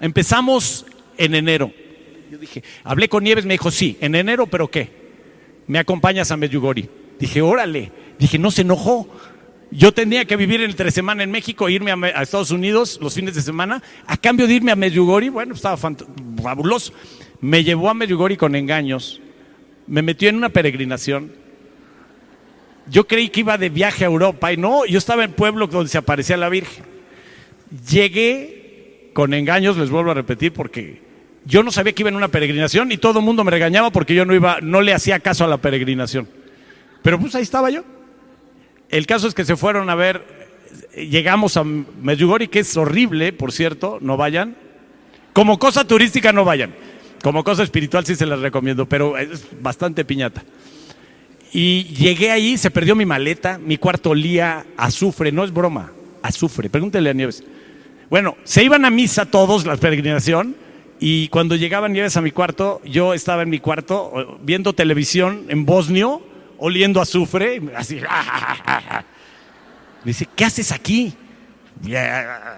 Empezamos en enero. Yo dije, hablé con Nieves, me dijo, sí, en enero, ¿pero qué? Me acompañas a Medjugorje. Dije, órale. Dije, no se enojó. Yo tenía que vivir entre semana en México, irme a Estados Unidos los fines de semana, a cambio de irme a Medjugorje. Bueno, estaba fabuloso. Me llevó a Medjugorje con engaños, me metió en una peregrinación. Yo creí que iba de viaje a Europa y no, yo estaba en pueblo donde se aparecía la Virgen. Llegué con engaños, les vuelvo a repetir, porque yo no sabía que iba en una peregrinación y todo el mundo me regañaba porque yo no le hacía caso a la peregrinación. Pero pues ahí estaba yo. El caso es que se fueron a ver, llegamos a Medjugorje, que es horrible, por cierto, no vayan. Como cosa turística no vayan, como cosa espiritual sí se las recomiendo, pero es bastante piñata. Y llegué ahí, se perdió mi maleta, mi cuarto olía a azufre, no es broma, azufre, pregúntele a Nieves. Bueno, se iban a misa todos, la peregrinación, y cuando llegaban Nieves a mi cuarto, yo estaba en mi cuarto viendo televisión en bosnio, oliendo azufre, así. Me dice, ¿qué haces aquí?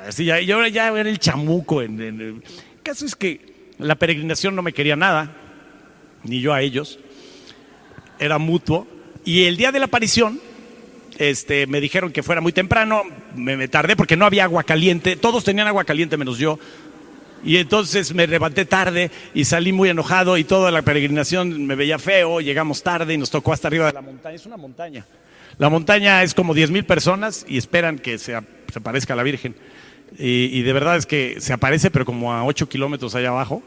Así, yo ya era el chamuco. El caso es que la peregrinación no me quería nada, ni yo a ellos. Era mutuo. Y el día de la aparición, me dijeron que fuera muy temprano, me tardé porque no había agua caliente, todos tenían agua caliente menos yo. Y entonces me levanté tarde y salí muy enojado y toda la peregrinación me veía feo, llegamos tarde y nos tocó hasta arriba de la montaña. Es una montaña. La montaña es como 10,000 personas y esperan que se aparezca la Virgen. Y de verdad es que se aparece, pero como a 8 kilómetros allá abajo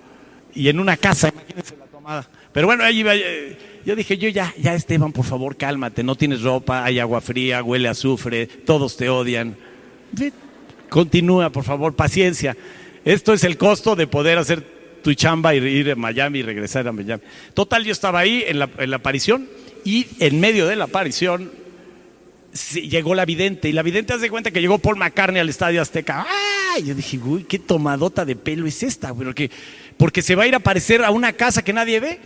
y en una casa, imagínense la tomada. Pero bueno, ahí iba, yo dije, ya Esteban, por favor, cálmate, no tienes ropa, hay agua fría, huele a azufre, todos te odian. Continúa, por favor, paciencia. Esto es el costo de poder hacer tu chamba y ir a Miami y regresar a Miami. Total, yo estaba ahí en la aparición y en medio de la aparición llegó la vidente. Y la vidente hace cuenta que llegó Paul McCartney al Estadio Azteca. ¡Ay! Yo dije, uy, qué tomadota de pelo es esta. Porque se va a ir a aparecer a una casa que nadie ve.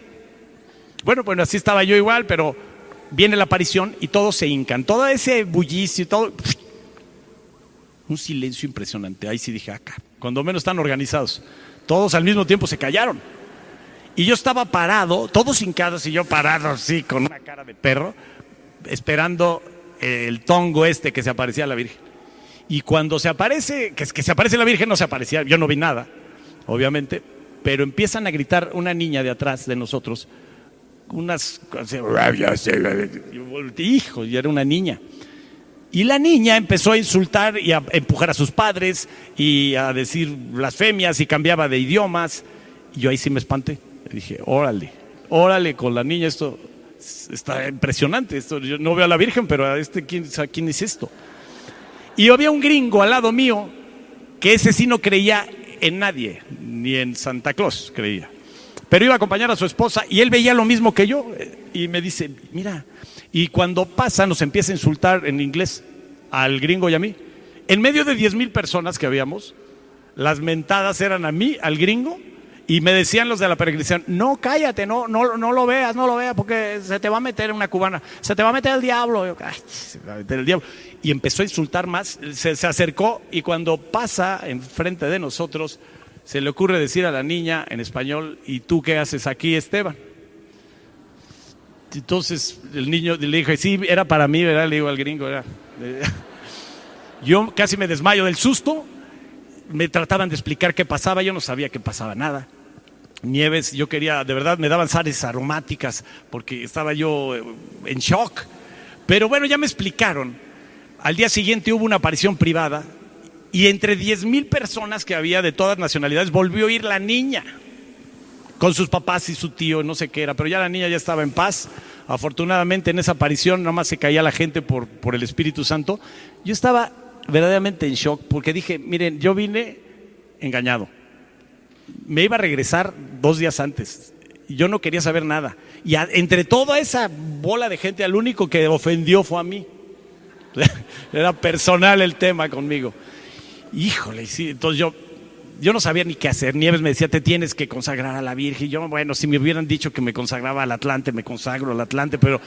Bueno, así estaba yo igual, pero viene la aparición y todos se hincan. Todo ese bullicio y todo. Un silencio impresionante. Ahí sí dije, acá. Cuando menos están organizados. Todos al mismo tiempo se callaron. Y yo estaba parado, todos hincados y yo parado así, con una cara de perro, esperando el tongo que se aparecía a la Virgen. Y cuando se aparece, que se aparece la Virgen, no se aparecía, yo no vi nada, obviamente, pero empiezan a gritar una niña de atrás de nosotros, hijo, y era una niña. Y la niña empezó a insultar y a empujar a sus padres y a decir blasfemias y cambiaba de idiomas. Y yo ahí sí me espanté. Dije, órale con la niña, esto está impresionante. Yo no veo a la Virgen, pero ¿quién es esto? Y había un gringo al lado mío que ese sí no creía en nadie, ni en Santa Claus creía. Pero iba a acompañar a su esposa y él veía lo mismo que yo. Y me dice, mira. Y cuando pasa nos empieza a insultar en inglés al gringo y a mí. En medio de 10,000 personas que habíamos, las mentadas eran a mí, al gringo, y me decían los de la peregrinación, no, cállate, no lo veas, porque se te va a meter una cubana, se te va a meter el diablo. Yo, se va a meter el diablo. Y empezó a insultar más, se acercó y cuando pasa enfrente de nosotros, se le ocurre decir a la niña en español, ¿y tú qué haces aquí, Esteban? Entonces el niño le dije, sí, era para mí, ¿verdad? Le digo al gringo, ¿verdad? Yo casi me desmayo del susto, me trataban de explicar qué pasaba, yo no sabía que pasaba nada. Nieves, yo quería, de verdad, me daban sales aromáticas porque estaba yo en shock. Pero bueno, ya me explicaron. Al día siguiente hubo una aparición privada y entre 10,000 personas que había de todas nacionalidades volvió a ir la niña. Con sus papás y su tío, no sé qué era, pero ya la niña ya estaba en paz. Afortunadamente en esa aparición nomás se caía la gente por el Espíritu Santo. Yo estaba verdaderamente en shock porque dije, miren, yo vine engañado. Me iba a regresar 2 días antes. Yo no quería saber nada. Y entre toda esa bola de gente, al único que ofendió fue a mí. Era personal el tema conmigo. Híjole, sí, entonces yo no sabía ni qué hacer. Nieves me decía, te tienes que consagrar a la Virgen. Yo, bueno, si me hubieran dicho que me consagraba al Atlante, me consagro al Atlante, pero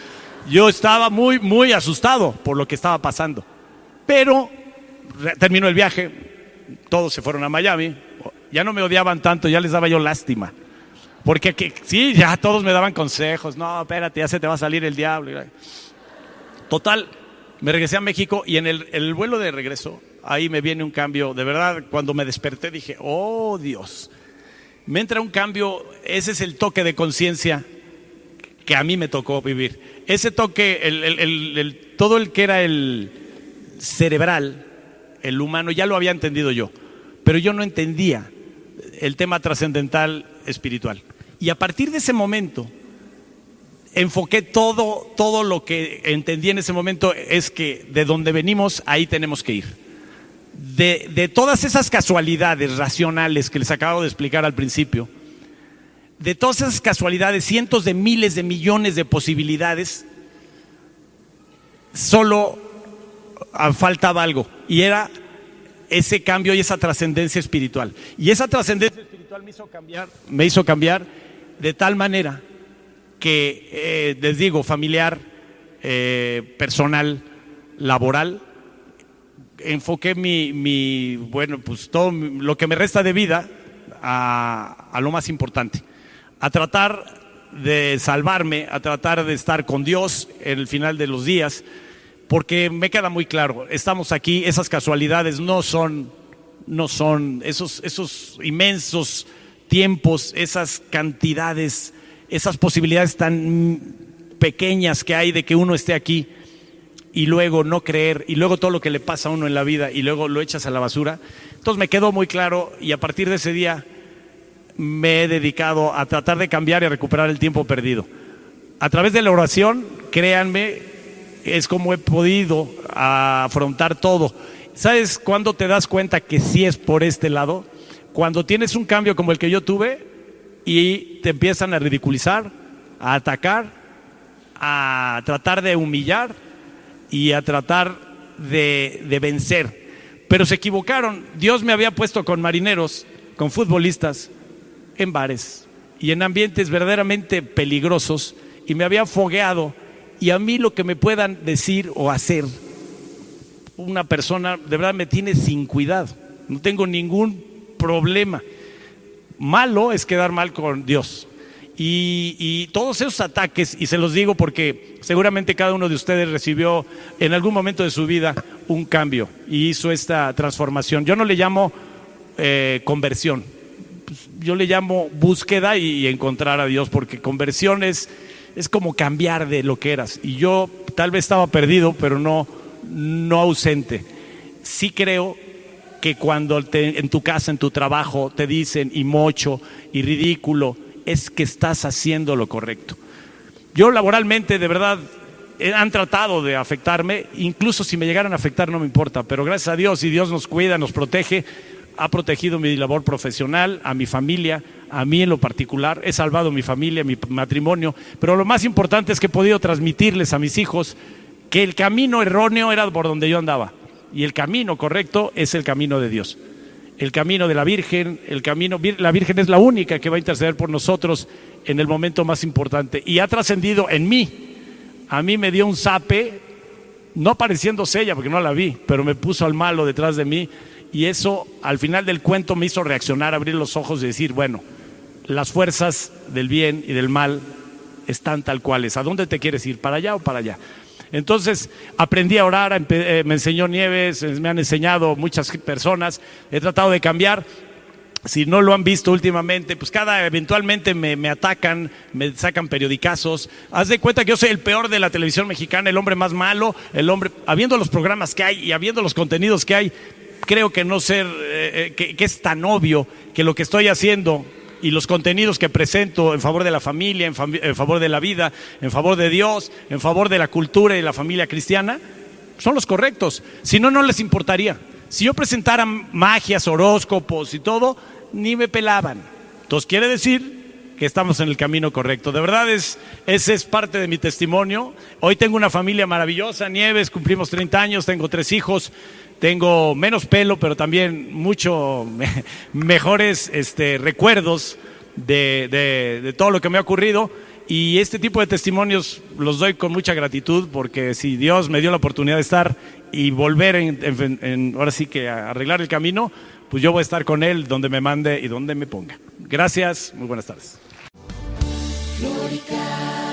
yo estaba muy, muy asustado por lo que estaba pasando. Pero terminó el viaje, todos se fueron a Miami, Ya no me odiaban tanto, ya les daba yo lástima. Porque sí, ya todos me daban consejos. No, espérate, ya se te va a salir el diablo. Total, me regresé a México y en el vuelo de regreso, ahí me viene un cambio. De verdad, cuando me desperté dije, oh Dios, me entra un cambio. Ese es el toque de conciencia que a mí me tocó vivir. Ese toque, todo el que era el cerebral, el humano, ya lo había entendido yo, pero yo no entendía el tema trascendental espiritual. Y a partir de ese momento enfoqué todo lo que entendí en ese momento es que de donde venimos, ahí tenemos que ir. De todas esas casualidades racionales que les acabo de explicar al principio, de todas esas casualidades, cientos de miles de millones de posibilidades, solo faltaba algo, y era ese cambio y esa trascendencia espiritual. Y esa trascendencia espiritual me hizo cambiar de tal manera que, les digo, familiar, personal, laboral, enfoqué pues todo lo que me resta de vida a lo más importante, a tratar de salvarme, a tratar de estar con Dios en el final de los días, porque me queda muy claro, estamos aquí, esas casualidades no son esos inmensos tiempos, esas cantidades, esas posibilidades tan pequeñas que hay de que uno esté aquí y luego no creer, y luego todo lo que le pasa a uno en la vida y luego lo echas a la basura. Entonces me quedó muy claro, y a partir de ese día me he dedicado a tratar de cambiar y a recuperar el tiempo perdido. A través de la oración, créanme, es como he podido afrontar todo. ¿Sabes cuándo te das cuenta que sí es por este lado? Cuando tienes un cambio como el que yo tuve y te empiezan a ridiculizar, a atacar, a tratar de humillar y a tratar de vencer. Pero se equivocaron. Dios me había puesto con marineros, con futbolistas, en bares y en ambientes verdaderamente peligrosos, y me había fogueado. Y a mí lo que me puedan decir o hacer una persona, de verdad me tiene sin cuidado. No tengo ningún problema. Malo es quedar mal con Dios. Y todos esos ataques, y se los digo porque seguramente cada uno de ustedes recibió en algún momento de su vida un cambio y hizo esta transformación. Yo no le llamo conversión, yo le llamo búsqueda y encontrar a Dios, porque conversión es como cambiar de lo que eras. Y yo tal vez estaba perdido, pero no ausente. Sí creo que cuando en tu casa, en tu trabajo, te dicen y mocho y ridículo, es que estás haciendo lo correcto. Yo laboralmente, de verdad, han tratado de afectarme. Incluso si me llegaran a afectar no me importa, pero gracias a Dios, y Dios nos cuida, nos protege, ha protegido mi labor profesional, a mi familia, a mí en lo particular, he salvado mi familia, mi matrimonio, pero lo más importante es que he podido transmitirles a mis hijos que el camino erróneo era por donde yo andaba, y el camino correcto es el camino de Dios, el camino de la Virgen, la Virgen es la única que va a interceder por nosotros en el momento más importante, y ha trascendido en mí. A mí me dio un zape, no pareciéndose ella, porque no la vi, pero me puso al malo detrás de mí. Y eso al final del cuento me hizo reaccionar, abrir los ojos y decir, bueno, las fuerzas del bien y del mal están tal cuales. ¿A dónde te quieres ir? ¿Para allá o para allá? Entonces aprendí a orar, me enseñó Nieves, me han enseñado muchas personas, he tratado de cambiar. Si no lo han visto últimamente, pues eventualmente me atacan, me sacan periodicazos. Haz de cuenta que yo soy el peor de la televisión mexicana, el hombre más malo, habiendo los programas que hay y habiendo los contenidos que hay. Creo que que es tan obvio que lo que estoy haciendo y los contenidos que presento en favor de la familia, en favor de la vida, en favor de Dios, en favor de la cultura y la familia cristiana, son los correctos. Si no, no les importaría. Si yo presentara magias, horóscopos y todo, ni me pelaban. Entonces quiere decir que estamos en el camino correcto. De verdad, ese es parte de mi testimonio. Hoy tengo una familia maravillosa, Nieves, cumplimos 30 años, tengo 3 hijos. Tengo menos pelo, pero también mucho mejores recuerdos de todo lo que me ha ocurrido. Y este tipo de testimonios los doy con mucha gratitud, porque si Dios me dio la oportunidad de estar y volver ahora sí que a arreglar el camino, pues yo voy a estar con él donde me mande y donde me ponga. Gracias, muy buenas tardes. Florica.